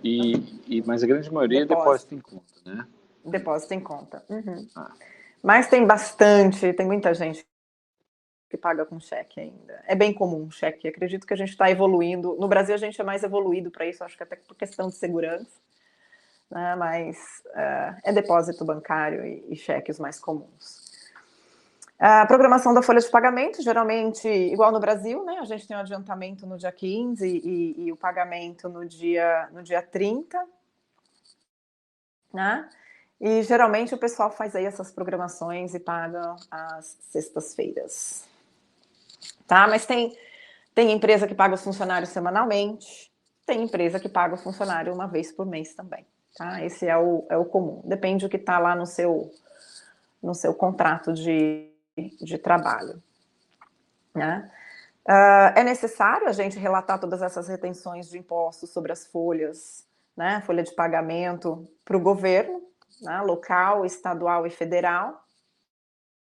Mas a grande maioria é depósito em conta, né? Depósito em conta. Mas tem muita gente que paga com cheque ainda. É bem comum o cheque. Acredito que a gente está evoluindo. No Brasil, a gente é mais evoluído para isso, acho que até por questão de segurança. Né? Mas é depósito bancário e cheques mais comuns. A programação da folha de pagamento, geralmente, igual no Brasil, né? A gente tem o adiantamento no dia 15 e o pagamento no dia 30. Né? E geralmente o pessoal faz aí essas programações e paga às sextas-feiras. Tá? Mas tem empresa que paga os funcionários semanalmente, tem empresa que paga o funcionário uma vez por mês também. Tá? Esse é o comum. Depende do que está lá no seu contrato de trabalho. Né? É necessário a gente relatar todas essas retenções de impostos sobre as folhas, né? Folha de pagamento para o governo, né? Local, estadual e federal,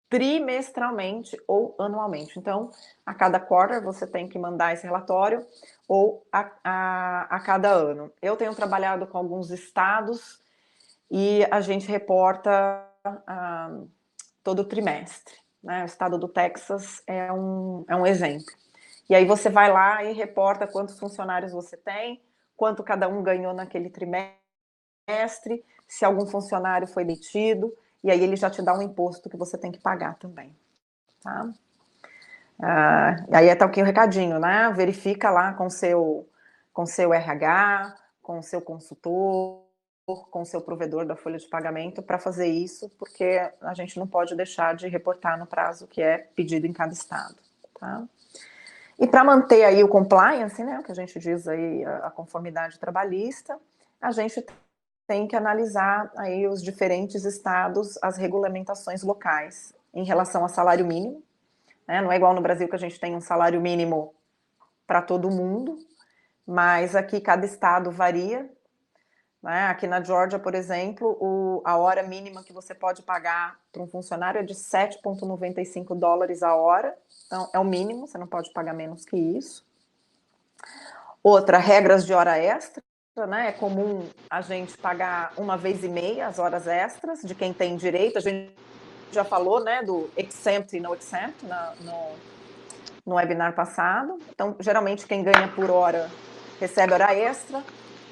trimestralmente ou anualmente. Então, a cada quarter você tem que mandar esse relatório ou a cada ano. Eu tenho trabalhado com alguns estados e a gente reporta todo trimestre. Né? O estado do Texas é um exemplo. E aí você vai lá e reporta quantos funcionários você tem, quanto cada um ganhou naquele trimestre, se algum funcionário foi demitido, e aí ele já te dá um imposto que você tem que pagar também. Tá? Aí é tá aqui o recadinho, né? Verifica lá com seu RH, com o seu consultor, com o seu provedor da folha de pagamento para fazer isso, porque a gente não pode deixar de reportar no prazo que é pedido em cada estado. Tá? E para manter aí o compliance, né, que a gente diz aí a conformidade trabalhista, a gente tem que analisar aí os diferentes estados, as regulamentações locais. em relação ao salário mínimo, né? Não é igual no Brasil que a gente tem um salário mínimo para todo mundo, mas aqui cada estado varia, né? Aqui na Geórgia, por exemplo, a hora mínima que você pode pagar para um funcionário é de 7,95 dólares a hora, então é o mínimo, você não pode pagar menos que isso. Outra, regras de hora extra, né? É comum a gente pagar 1,5 vezes as horas extras de quem tem direito. A gente já falou, né, do exempt e no exempt no webinar passado. Então, geralmente, quem ganha por hora recebe hora extra.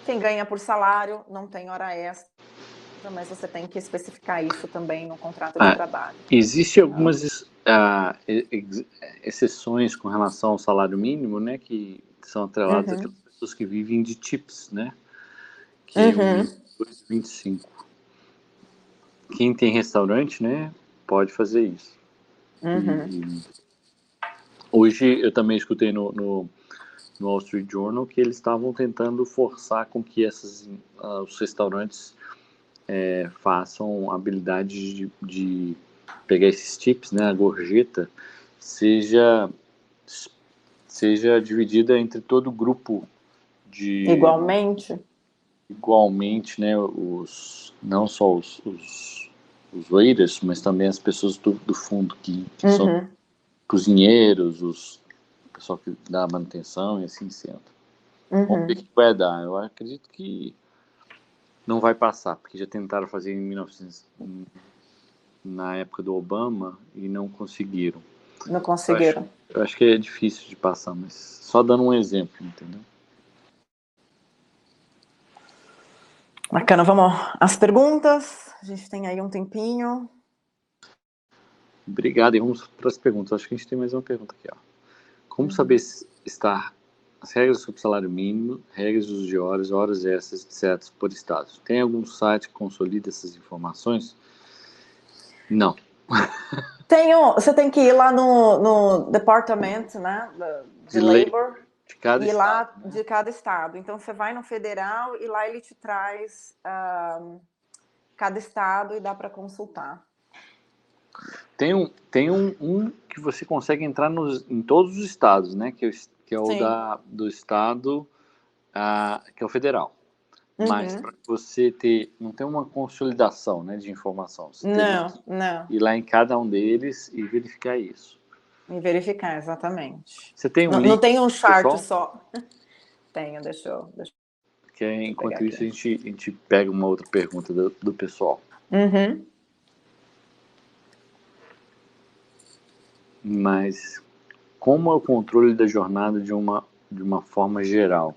Quem ganha por salário não tem hora extra, mas você tem que especificar isso também no contrato de trabalho. Existem algumas exceções com relação ao salário mínimo, né, que são atreladas àquelas pessoas que vivem de tips, né, que é o mínimo 2,25. Quem tem restaurante, né, pode fazer isso. E hoje eu também escutei no Wall Street Journal que eles estavam tentando forçar com que os restaurantes façam a habilidade de pegar esses tips, né, a gorjeta, seja dividida entre todo o grupo igualmente, né, não só os waiters, mas também as pessoas do fundo que são cozinheiros, o pessoal que dá manutenção e assim sendo. Vamos ver o que vai dar. Eu acredito que não vai passar, porque já tentaram fazer na época do Obama e não conseguiram. Não conseguiram. Eu acho que é difícil de passar, mas só dando um exemplo, entendeu? Bacana, vamos às perguntas. A gente tem aí um tempinho. Obrigado, e vamos para as perguntas. Acho que a gente tem mais uma pergunta aqui, ó. Como saber estar as regras sobre salário mínimo, regras de uso de horas extras, etc., por estados? Tem algum site que consolida essas informações? Não. Você tem que ir lá no departamento, né, de labor, de cada e estado, lá né? de cada estado. Então você vai no federal e lá ele te traz cada estado e dá para consultar. Tem um que você consegue entrar em todos os estados, né? Que é o do estado, que é o federal. Mas para você não tem uma consolidação, né, de informação. Você Não. Ir lá em cada um deles e verificar isso. E verificar, exatamente. Você tem um link? Não tem um chart pessoal? só. Tenho, deixa eu Enquanto isso, a gente pega uma outra pergunta do pessoal. Mas como é o controle da jornada de uma forma geral?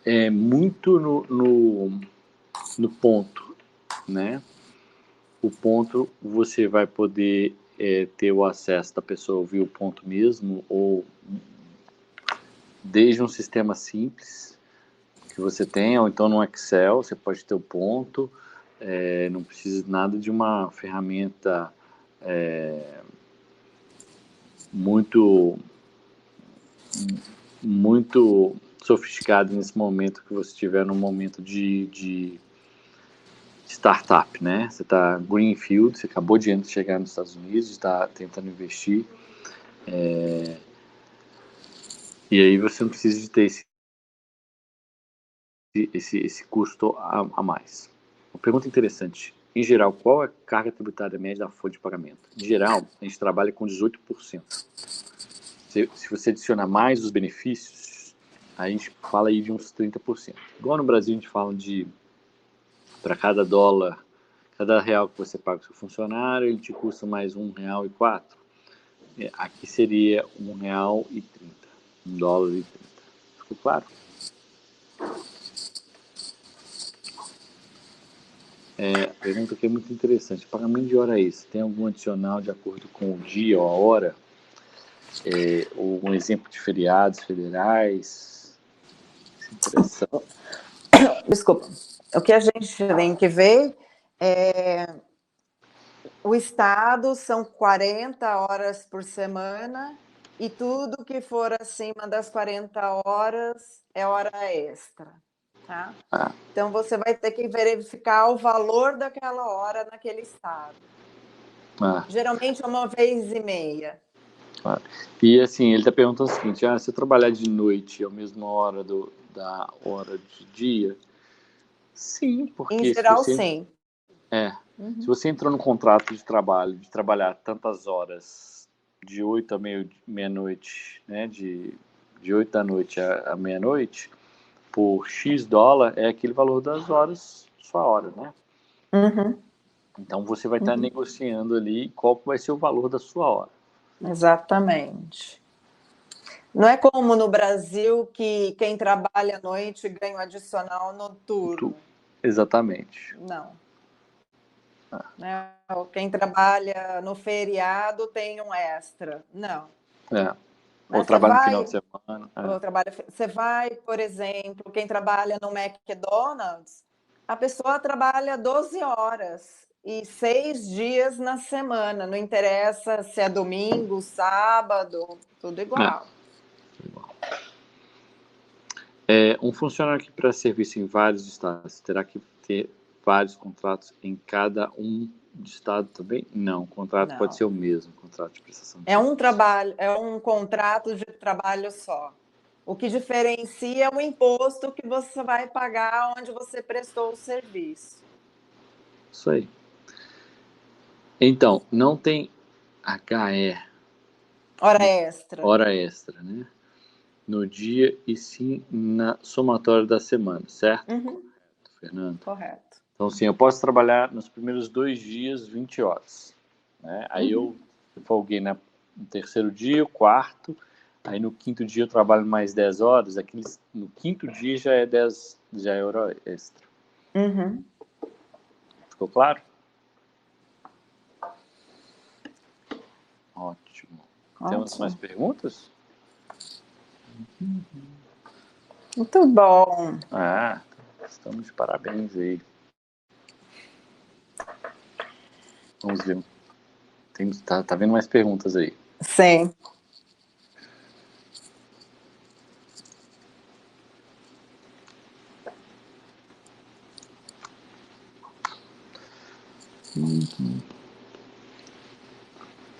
É muito no ponto, né? O ponto você vai poder ter o acesso da pessoa ouvir o ponto mesmo, ou desde um sistema simples que você tem, ou então no Excel você pode ter o ponto, não precisa nada de uma ferramenta muito sofisticada nesse momento que você estiver num momento de startup, né? Você está greenfield, você acabou de chegar nos Estados Unidos, está tentando investir, e aí você não precisa de ter esse custo a mais. Uma pergunta interessante. Em geral, qual é a carga tributária média da folha de pagamento? Em geral, a gente trabalha com 18%. Se você adicionar mais os benefícios, a gente fala aí de uns 30%. Igual no Brasil, a gente fala para cada dólar, cada real que você paga o seu funcionário, ele te custa mais R$1,04. Aqui seria R$1,30. $1,30. Ficou claro? A pergunta aqui é muito interessante. Pagamento de hora extra, tem algum adicional de acordo com o dia ou a hora? Ou um exemplo de feriados federais? Interessante. Desculpa. O que a gente tem que ver o estado são 40 horas por semana e tudo que for acima das 40 horas é hora extra, tá? Então você vai ter que verificar o valor daquela hora naquele estado. Ah, Geralmente é uma vez e meia. claro. E assim, ele está perguntando o seguinte: se eu trabalhar de noite à mesma hora da hora de dia, sim, Em porque geral, sim. se Uhum. você entrou no contrato de trabalho de trabalhar tantas horas, de 8 a meia-noite, né, de 8 da noite à meia-noite, por X dólar, é aquele valor das horas, sua hora, né? Uhum. Então você vai estar Uhum. negociando ali qual vai ser o valor da sua hora. Exatamente. Não é como no Brasil que quem trabalha à noite ganha um adicional Tu, noturno. exatamente. Não. Né? Quem trabalha no feriado tem um extra. Não. É. Ou Né? Você trabalho no final de vai, semana. você vai, por exemplo, quem trabalha no McDonald's, a pessoa trabalha 12 horas e 6 dias na semana. Não interessa se é domingo, sábado, tudo É. igual. Um funcionário que presta serviço em vários estados terá que ter vários contratos em cada um de estado também? Não, o contrato pode Não. ser o mesmo, contrato de prestação de É um serviço. trabalho, é um contrato de trabalho só. O que diferencia é o imposto que você vai pagar onde você prestou o serviço. Isso aí. Então, não tem HE, Hora extra. hora extra, né? No dia e sim na somatória da semana, certo? Uhum, Fernando? correto. Então, sim, eu posso trabalhar nos primeiros 2 dias 20 horas. Né? Aí eu Uhum. folguei no terceiro dia, o quarto, aí no quinto dia eu trabalho mais 10 horas, no quinto dia já é 10, já é hora extra. Uhum. Ficou claro? Ótimo. Temos mais Ótimo. perguntas? Muito bom. Estamos de parabéns aí. Vamos ver. Tá vendo mais perguntas aí. Sim.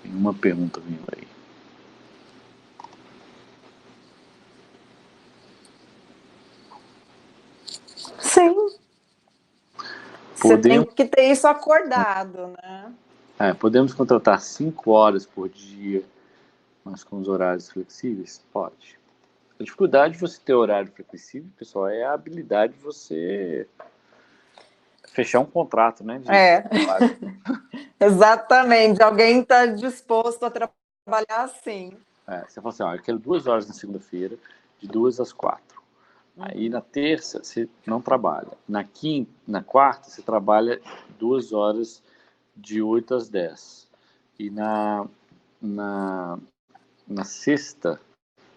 Tem uma pergunta vindo aí. Sim. Você tem Podemos, que ter isso acordado, né? podemos contratar 5 horas por dia, mas com os horários flexíveis? Pode. A dificuldade de você ter horário flexível, pessoal, é a habilidade de você fechar um contrato, né, de É, trabalho. exatamente. Alguém está disposto a trabalhar assim. Você fala assim, eu quero 2 horas na segunda-feira, de 2 às 4. Aí Uhum. na terça você não trabalha. Na quarta você trabalha 2 horas de 8 às 10. E na, na sexta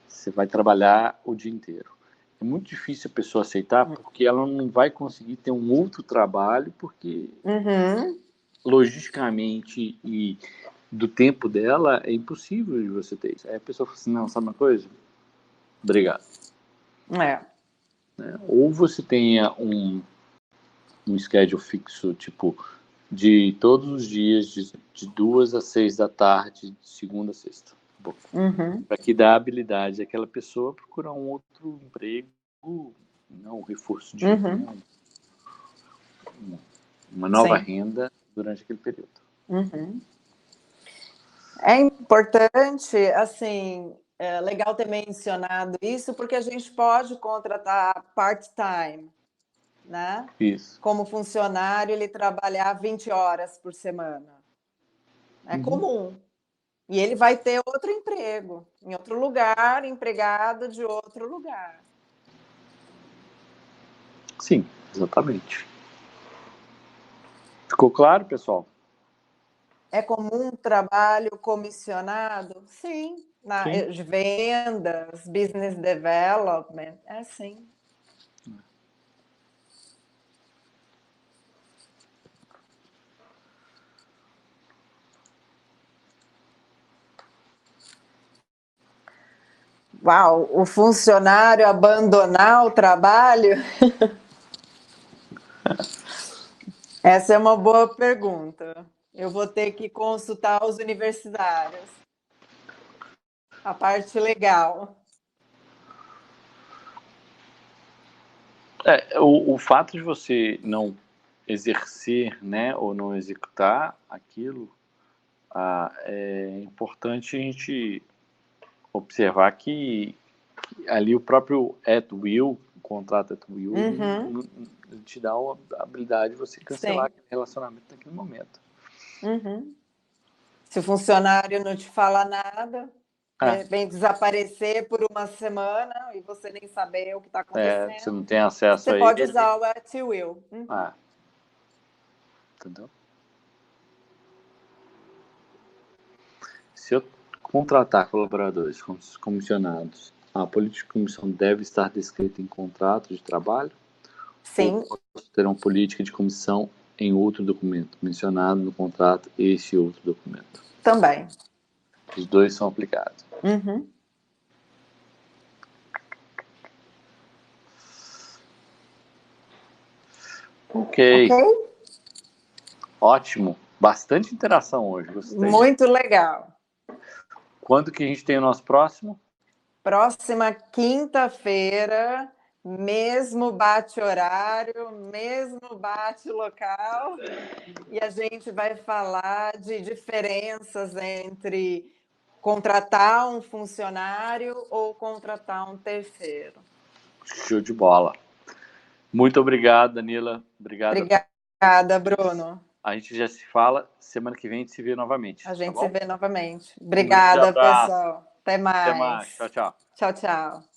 você vai trabalhar o dia inteiro. É muito difícil a pessoa aceitar porque ela não vai conseguir ter um outro trabalho porque Uhum. logisticamente e do tempo dela é impossível de você ter isso. Aí a pessoa fala assim, não, sabe uma coisa? Obrigado. É. Né? Ou você tenha um schedule fixo, tipo, de todos os dias, de 2 às 6 da tarde, de segunda a sexta. Uhum. Para que dá habilidade àquela pessoa procurar um outro emprego, não um reforço de Uhum. né, uma nova Sim. renda durante aquele período. Uhum. É importante, assim, é legal ter mencionado isso, porque a gente pode contratar part-time, né? Isso. Como funcionário, ele trabalhar 20 horas por semana. É comum. E ele vai ter outro emprego, em outro lugar, empregado de outro lugar. Sim, exatamente. Ficou claro, pessoal? É comum trabalho comissionado? Sim. Sim. De vendas, business development, é sim. Uau, o funcionário abandonar o trabalho? Essa é uma boa pergunta. Eu vou ter que consultar os universitários. A parte legal. O fato de você não exercer, né, ou não executar aquilo, é importante a gente observar que ali o próprio at will, o contrato at will, ele te dá a habilidade de você cancelar aquele relacionamento naquele momento. Se o funcionário não te fala nada, vem desaparecer por uma semana e você nem saber o que está acontecendo. Você não tem acesso você a ele. Você pode usar o at will. Entendeu? Se eu contratar colaboradores comissionados, a política de comissão deve estar descrita em contrato de trabalho? Sim. Ou posso ter uma política de comissão em outro documento, mencionado no contrato esse outro documento? Também. Os dois são aplicados. Ok. Ótimo. Bastante interação hoje, gostei. Muito legal. Quando que a gente tem o nosso próximo? Próxima quinta-feira, mesmo bate-horário, mesmo bate-local, e a gente vai falar de diferenças entre contratar um funcionário ou contratar um terceiro. Show de bola. Muito obrigado, Danila. Obrigada, Bruno. A gente já se fala. Semana que vem a gente se vê novamente. A gente tá se vê novamente. Obrigada, pessoal. Até mais. Até mais. Tchau, tchau. Tchau, tchau.